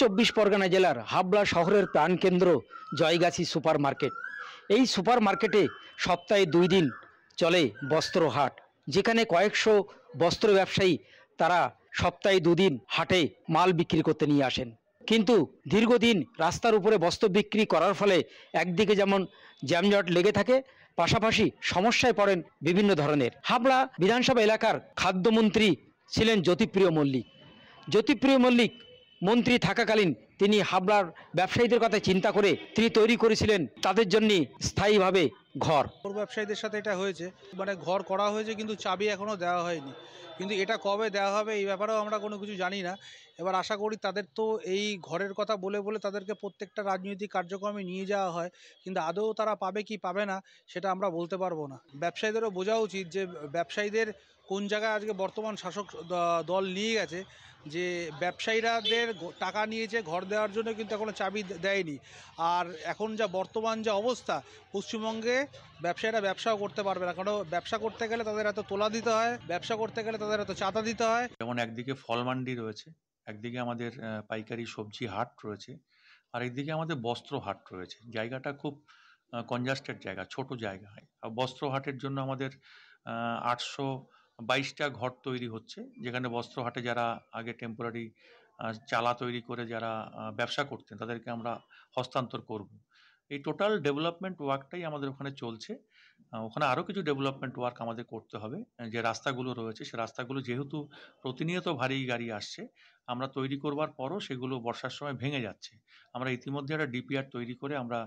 চব্বিশ পরগনা জেলার হাবড়া শহরের প্রাণকেন্দ্র জয়গাছি সুপার মার্কেট। এই সুপার মার্কেটে সপ্তাহে 2 দিন চলে বস্ত্র হাট, যেখানে কয়েকশো বস্ত্র ব্যবসায়ী তারা সপ্তাহে 2 দিন হাটে মাল বিক্রি করতে নিয়ে আসেন। কিন্তু দীর্ঘদিন রাস্তার উপরে বস্ত্র বিক্রি করার ফলে একদিকে যেমন জ্যামজট লেগে থাকে, পাশাপাশি সমস্যায় পড়েন বিভিন্ন ধরনের। হাবড়া বিধানসভা এলাকার খাদ্যমন্ত্রী ছিলেন জ্যোতিপ্রিয় মল্লিক। জ্যোতিপ্রিয় মল্লিক মন্ত্রী থাকাকালীন তিনি হাবড়ার ব্যবসায়ীদের কথা চিন্তা করে তিনি তৈরি করেছিলেন তাদের জন্য স্থায়ীভাবে ঘর। ব্যবসায়ীদের সাথে এটা হয়েছে, মানে ঘর করা হয়েছে কিন্তু চাবি এখনও দেওয়া হয়নি। কিন্তু এটা কবে দেওয়া হবে এই ব্যাপারেও আমরা কোনো কিছু জানি না। এবার আশা করি তাদের তো এই ঘরের কথা বলে বলে তাদেরকে প্রত্যেকটা রাজনৈতিক কার্যক্রমে নিয়ে যাওয়া হয়, কিন্তু আদৌ তারা পাবে কি পাবে না সেটা আমরা বলতে পারবো না। ব্যবসায়ীদেরও বোঝা উচিত যে ব্যবসায়ীদের কোন জায়গায় আজকে বর্তমান শাসক দল নিয়ে গেছে, যে ব্যবসায়ীরাদের টাকা নিয়েছে ঘর দেওয়ার জন্য, কিন্তু এখনও চাবি দেয়নি। আর এখন যা বর্তমান যা অবস্থা, পশ্চিমবঙ্গে ব্যবসায়ীরা ব্যবসাও করতে পারবে না, কারণ ব্যবসা করতে গেলে তাদের এত তোলা দিতে হয়, ব্যবসা করতে গেলে তাদের এত চাঁদা দিতে হয়। যেমন একদিকে ফল মান্ডি রয়েছে, একদিকে আমাদের পাইকারি সবজি হাট রয়েছে, আর একদিকে আমাদের বস্ত্র হাট রয়েছে। জায়গাটা খুব কনজাস্টেড জায়গা, ছোট জায়গা। বস্ত্র হাটের জন্য আমাদের 822টা ঘর তৈরি হচ্ছে, যেখানে বস্ত্র হাটে যারা আগে টেম্পোরারি চালা তৈরি করে যারা ব্যবসা করতেন তাদেরকে আমরা হস্তান্তর করব। এই টোটাল ডেভেলপমেন্ট ওয়ার্কটাই আমাদের ওখানে চলছে। ওখানে আরও কিছু ডেভেলপমেন্ট ওয়ার্ক আমাদের করতে হবে। যে রাস্তাগুলো রয়েছে সে রাস্তাগুলো যেহেতু প্রতিনিয়ত ভারী গাড়ি আসছে, আমরা তৈরি করবার পরও সেগুলো বর্ষার সময় ভেঙে যাচ্ছে। আমরা ইতিমধ্যে একটা ডিপিআর তৈরি করে আমরা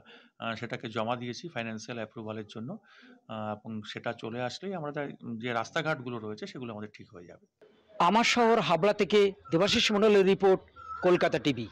সেটাকে জমা দিয়েছি ফাইন্যান্সিয়াল অ্যাপ্রুভালের জন্য, এবং সেটা চলে আসলেই আমাদের যে রাস্তাঘাটগুলো রয়েছে সেগুলো আমাদের ঠিক হয়ে যাবে। আমার শহর হাবড়া থেকে দেবাশিস মণ্ডলের রিপোর্ট, কলকাতা টিভি।